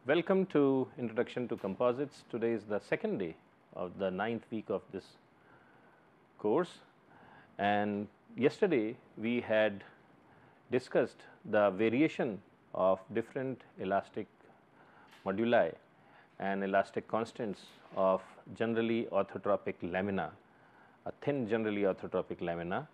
Welcome to Introduction to Composites. Today is the second day of the 9th week of this course, and yesterday we had discussed the variation of different elastic moduli and elastic constants of generally orthotropic lamina, a thin generally orthotropic lamina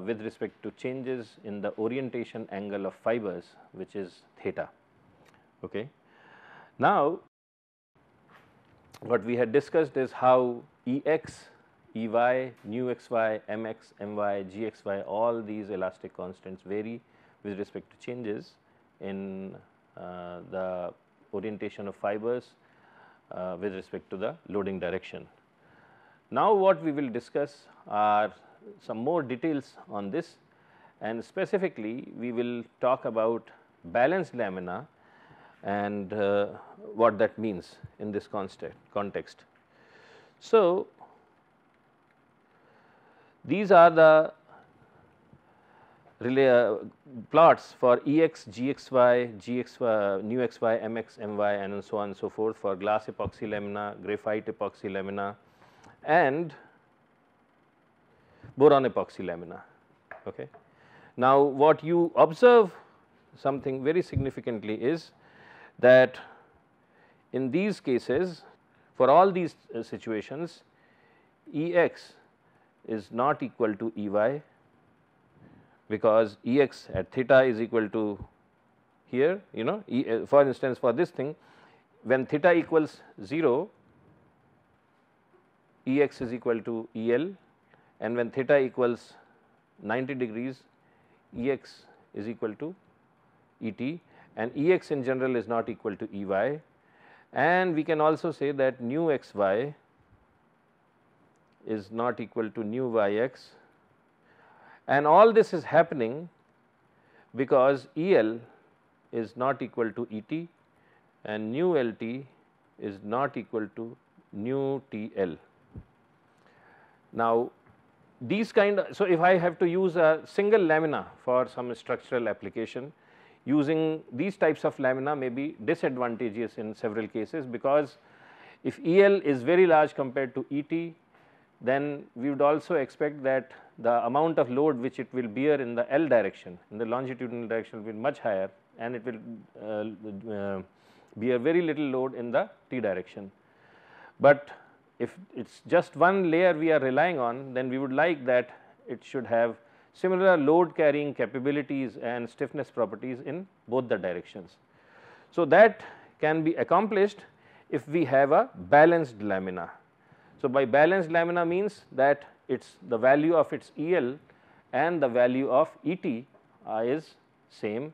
with respect to changes in the orientation angle of fibers, which is theta. Okay. Now, what we had discussed is how Ex, Ey, nu xy, mx, my, gxy, all these elastic constants vary with respect to changes in the orientation of fibers with respect to the loading direction. Now, what we will discuss are some more details on this, and specifically we will talk about balanced lamina and what that means in this context. So, these are the plots for Ex, Gxy, Gxy, nu xy, mx, my and so on and so forth for glass epoxy lamina, graphite epoxy lamina and boron epoxy lamina. Okay. Now, what you observe something very significantly is that in these cases, for all these situations, Ex is not equal to Ey, because Ex at theta is equal to here, for instance, for this thing, when theta equals 0, Ex is equal to El, and when theta equals 90 degrees, Ex is equal to Et, and Ex in general is not equal to Ey, and we can also say that nu xy is not equal to nu yx, and all this is happening because El is not equal to Et and nu Lt is not equal to nu Tl. Now, these so if I have to use a single lamina for some structural application, using these types of lamina may be disadvantageous in several cases, because if El is very large compared to Et, then we would also expect that the amount of load which it will bear in the L direction, in the longitudinal direction, will be much higher, and it will bear very little load in the T direction. But if it is just one layer we are relying on, then we would like that it should have similar load carrying capabilities and stiffness properties in both the directions. So, that can be accomplished if we have a balanced lamina. So, by balanced lamina means that the value of its El and the value of Et is same,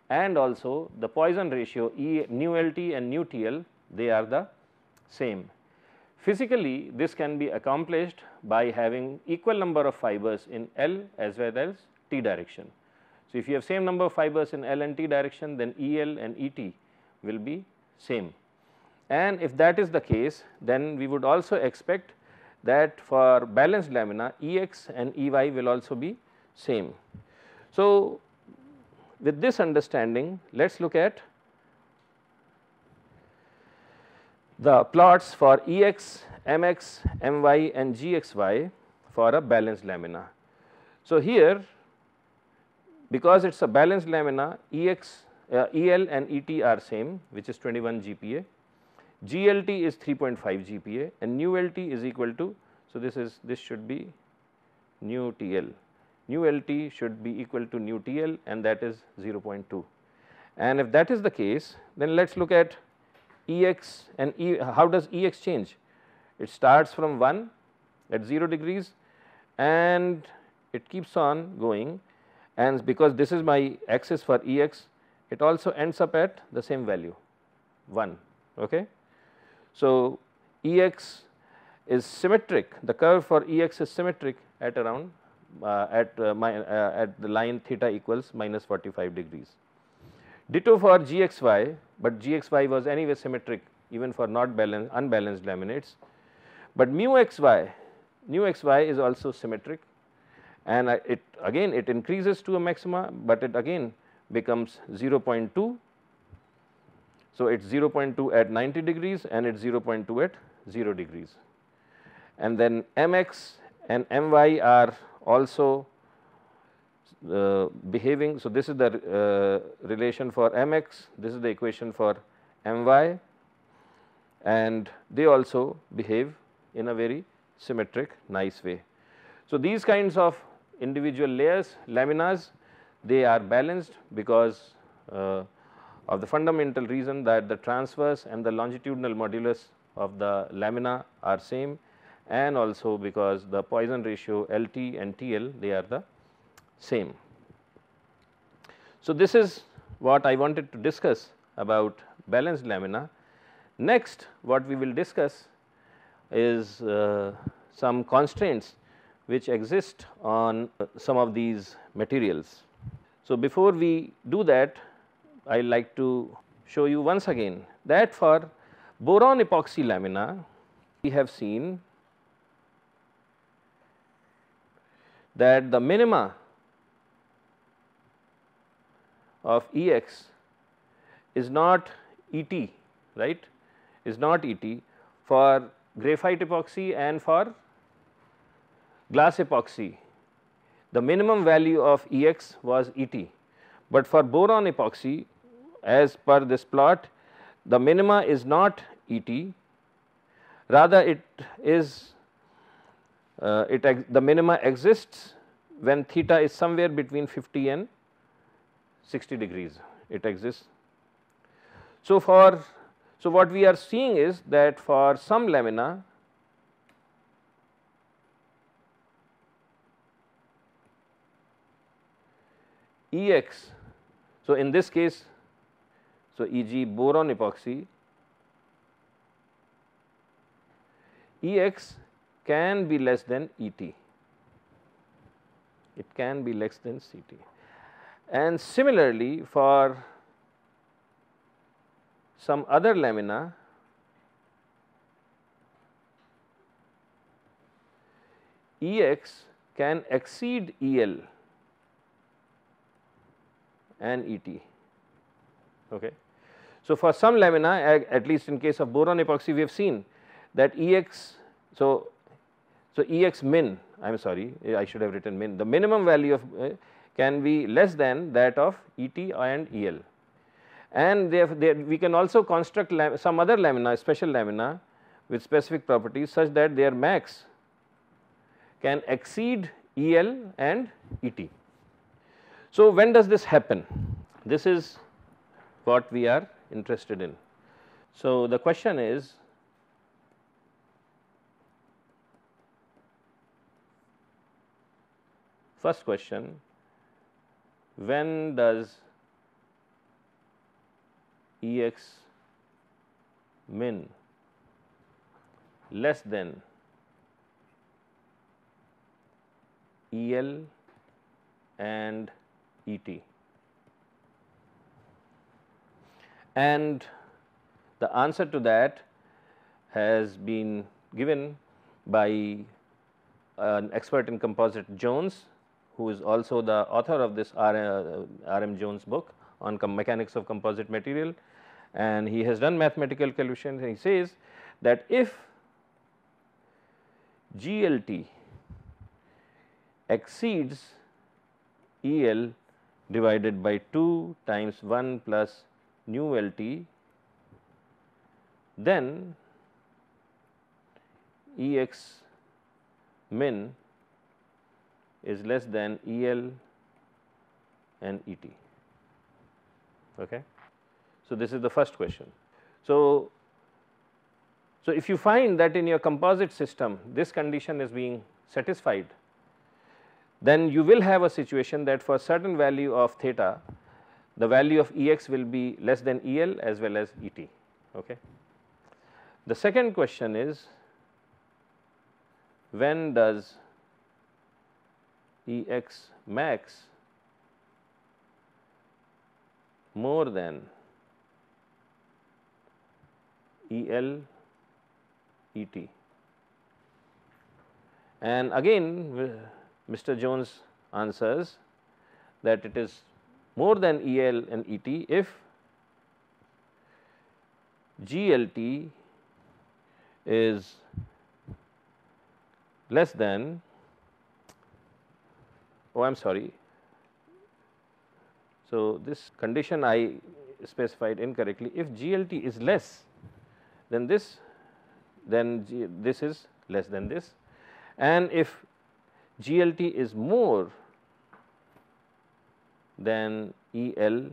and also the Poisson ratio nu Lt and nu Tl, they are the same. Physically, this can be accomplished by having equal number of fibers in L as well as T direction. So, if you have same number of fibers in L and T direction, then El and Et will be same, and if that is the case, then we would also expect that for balanced lamina Ex and Ey will also be same. So, with this understanding, let us look at the plots for Ex, Mx, My and Gxy for a balanced lamina. So, here, because it is a balanced lamina, El and Et are same, which is 21 GPa, GLT is 3.5 GPa and nu Lt is equal to, so this should be nu TL, nu Lt should be equal to nu TL, and that is 0.2. And if that is the case, then let us look at Ex and how does Ex change? It starts from 1 at 0 degrees and it keeps on going, and because this is my axis for Ex, it also ends up at the same value 1. Okay. So, Ex is symmetric, the curve for Ex is symmetric at around at the line theta equals minus 45 degrees. Ditto for Gxy, but Gxy was anyway symmetric even for not unbalanced laminates, but mu xy is also symmetric, and it again it increases to a maxima, but it again becomes 0.2. So, it is 0.2 at 90 degrees and it is 0.2 at 0 degrees. And then mx and my are also behaving. So, this is the relation for mx, this is the equation for my, and they also behave in a very symmetric nice way. So, these kinds of individual layers, laminas, they are balanced because of the fundamental reason that the transverse and the longitudinal modulus of the lamina are same, and also because the Poisson ratio LT and TL, they are the same. So, this is what I wanted to discuss about balanced lamina. Next, what we will discuss is some constraints which exist on some of these materials. So, before we do that, I would like to show you once again that for boron epoxy lamina, we have seen that the minima of Ex is not Et, right, is not Et for graphite epoxy and for glass epoxy. The minimum value of Ex was Et, but for boron epoxy, as per this plot, the minima is not Et, rather it is the minima exists when theta is somewhere between 50 and 60 degrees, it exists. So, what we are seeing is that for some lamina, Ex, so in this case, so e.g. boron epoxy, Ex can be less than Et, it can be less than Ct. And similarly, for some other lamina, Ex can exceed El and Et. Okay. So, for some lamina, at least in case of boron epoxy, we have seen that Ex, so Ex min, I am sorry, I should have written min, the minimum value of can be less than that of Et and El. And we can also construct some other lamina, special lamina with specific properties such that their max can exceed El and Et. So, when does this happen? This is what we are interested in. So, the question is, first question, when does Ex min less than El and Et? And the answer to that has been given by an expert in composite, Jones, who is also the author of this R.M. Jones book on mechanics of composite material, and he has done mathematical calculations. He says that if GLT exceeds EL divided by 2 times 1 plus nu LT, then Ex min is less than EL and ET. Okay. So, this is the first question. So, if you find that in your composite system this condition is being satisfied, then you will have a situation that for certain value of theta, the value of Ex will be less than El as well as Et. Okay. The second question is, when does Ex max more than El Et? And again Mr. Jones answers that it is more than El and Et if GLT is less than, oh I am sorry, so this condition I specified incorrectly. If GLT is less than this, then this is less than this, and if GLT is more than EL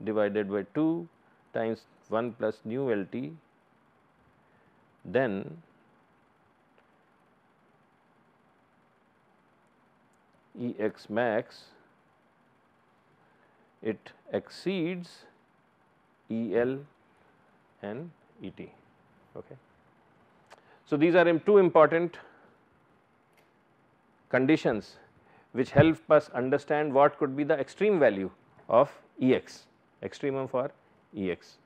divided by 2 times 1 plus nu LT, then Ex max it exceeds EL and ET. Okay. So, these are two important conditions which help us understand what could be the extreme value of Ex, extremum for Ex.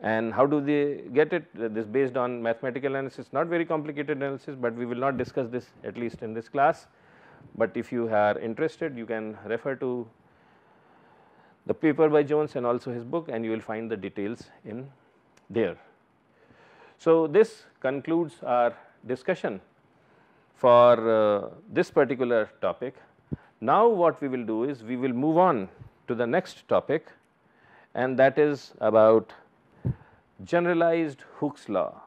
And how do they get it? This based on mathematical analysis, not very complicated analysis, but we will not discuss this at least in this class. But if you are interested, you can refer to the paper by Jones and also his book, and you will find the details in there. So, this concludes our discussion for this particular topic. Now, what we will do is we will move on to the next topic, and that is about generalized Hooke's law.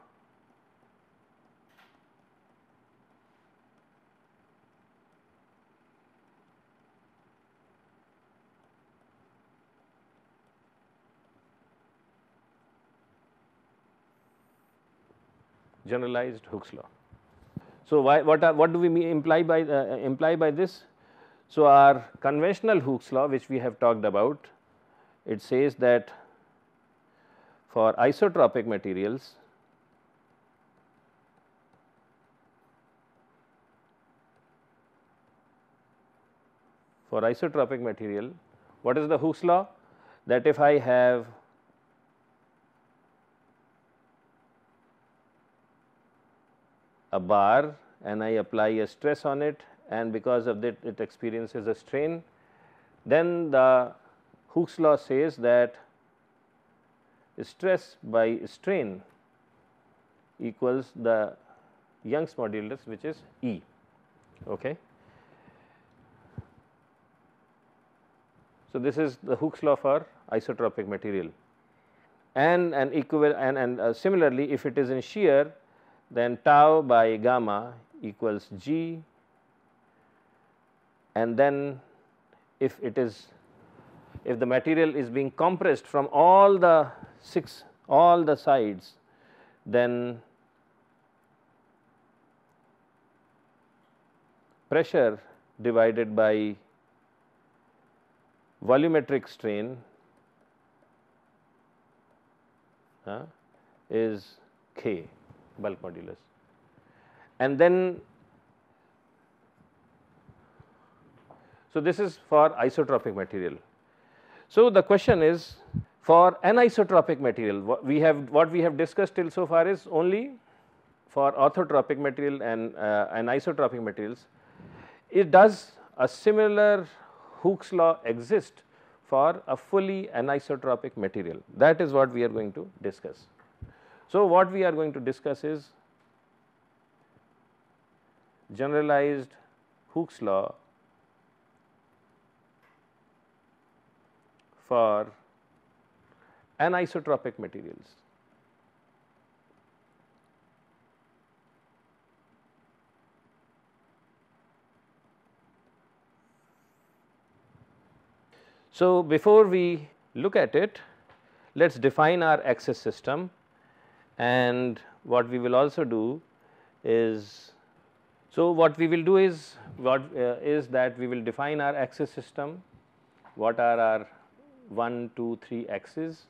Generalized Hooke's law. So, what do we imply by this? So, our conventional Hooke's law, which we have talked about, it says that for isotropic materials, what is the Hooke's law? That if I have a bar and I apply a stress on it, and because of that it experiences a strain, then the Hooke's law says that stress by strain equals the Young's modulus, which is E. Okay. So, this is the Hooke's law for isotropic material, and similarly if it is in shear, then tau by gamma equals G, and then if the material is being compressed from all the sides, then pressure divided by volumetric strain is K, bulk modulus. And then, so this is for isotropic material. So, the question is, for anisotropic material, what we have discussed till so far is only for orthotropic material and anisotropic materials. It does a similar Hooke's law exist for a fully anisotropic material? That is what we are going to discuss. So, what we are going to discuss is generalized Hooke's law for anisotropic materials. So, before we look at it, let us define our axis system, and what we will also do is, so what we will do is that we will define our axis system, what are our 1, 2, 3 axes,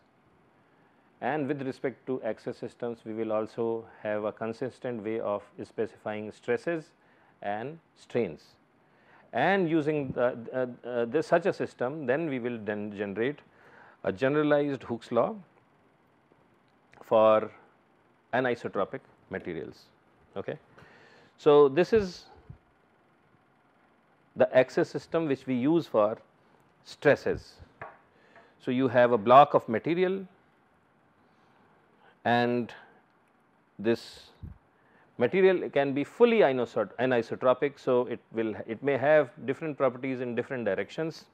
and with respect to axis systems we will also have a consistent way of specifying stresses and strains. And using such a system, then we will then generate a generalized Hooke's law for anisotropic materials. Okay. So, this is the axis system which we use for stresses. So, you have a block of material, and this material can be fully anisotropic. So, it may have different properties in different directions.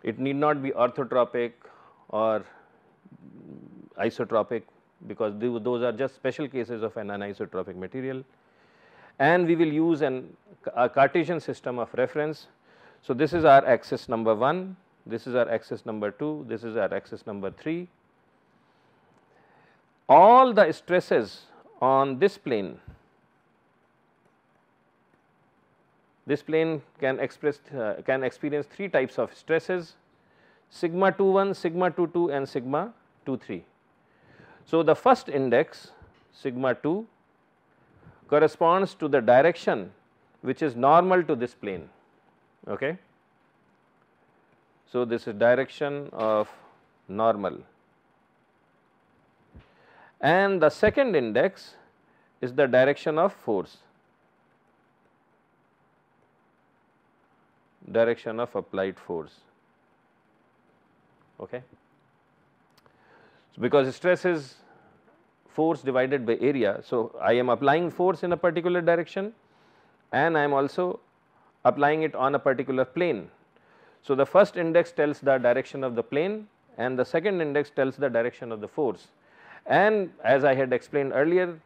It need not be orthotropic or isotropic, because those are just special cases of an anisotropic material, and we will use a Cartesian system of reference. So, this is our axis number 1, this is our axis number 2, this is our axis number 3. All the stresses on this plane can experience 3 types of stresses: sigma 21, sigma 22 and sigma 23. So, the first index sigma 2 corresponds to the direction which is normal to this plane. Okay. So, this is direction of normal, and the second index is the direction of force, direction of applied force. Okay. So, because stress is force divided by area, so I am applying force in a particular direction and I am also applying it on a particular plane. So, the first index tells the direction of the plane and the second index tells the direction of the force, and as I had explained earlier,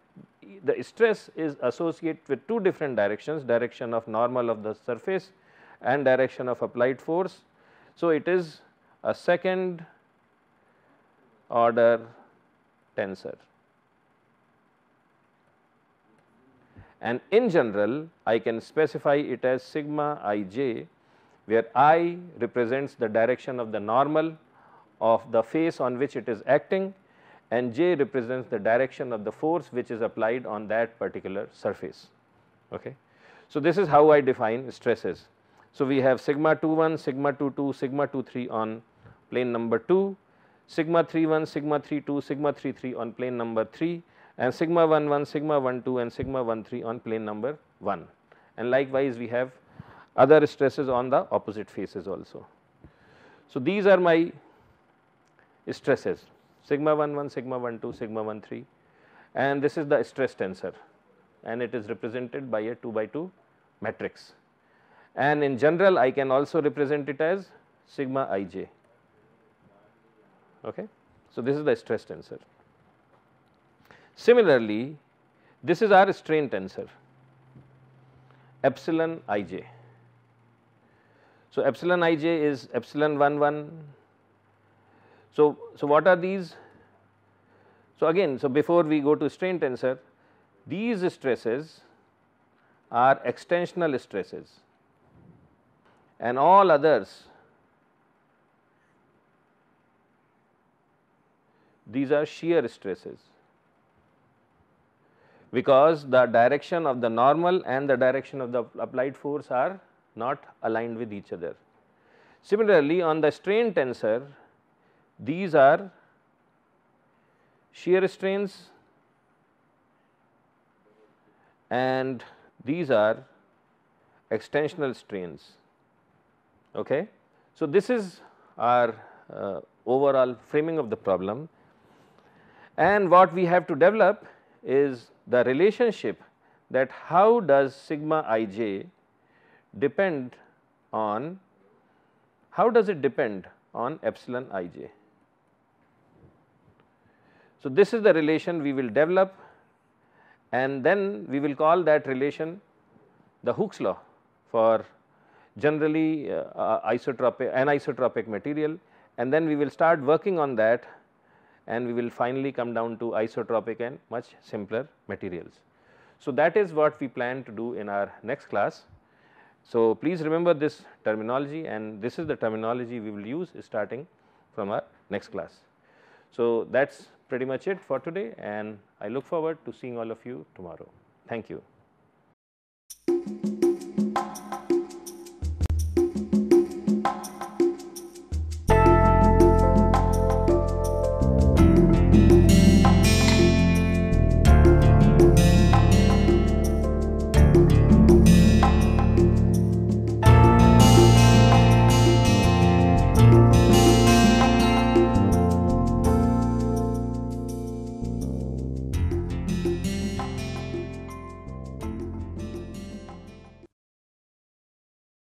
the stress is associated with 2 different directions, direction of normal of the surface and direction of applied force. So, it is a second order tensor, and in general I can specify it as sigma ij, where I represents the direction of the normal of the face on which it is acting and j represents the direction of the force which is applied on that particular surface. Okay. So, this is how I define stresses. So, we have sigma 21, sigma 22, sigma 23 on plane number 2, sigma 31, sigma 32, sigma 33 on plane number 3, and sigma 11, sigma 12 and sigma 13 on plane number 1, and likewise we have other stresses on the opposite faces also. So, these are my stresses, sigma 11, sigma 12, sigma 13, and this is the stress tensor, and it is represented by a 2 by 2 matrix, and in general I can also represent it as sigma ij. Okay. So, this is the stress tensor. Similarly, this is our strain tensor, epsilon ij. So, epsilon ij is epsilon 11. So, what are these? So, again, so before we go to strain tensor, these stresses are extensional stresses and all others, these are shear stresses, because the direction of the normal and the direction of the applied force are not aligned with each other. Similarly, on the strain tensor, these are shear strains and these are extensional strains. Okay. So, this is our overall framing of the problem, and what we have to develop is the relationship that how does sigma ij depend on, how does it depend on epsilon ij. So, this is the relation we will develop, and then we will call that relation the Hooke's law for generally anisotropic material, and then we will start working on that and we will finally come down to isotropic and much simpler materials. So, that is what we plan to do in our next class. So, please remember this terminology, and this is the terminology we will use starting from our next class. So, that is pretty much it for today, and I look forward to seeing all of you tomorrow. Thank you.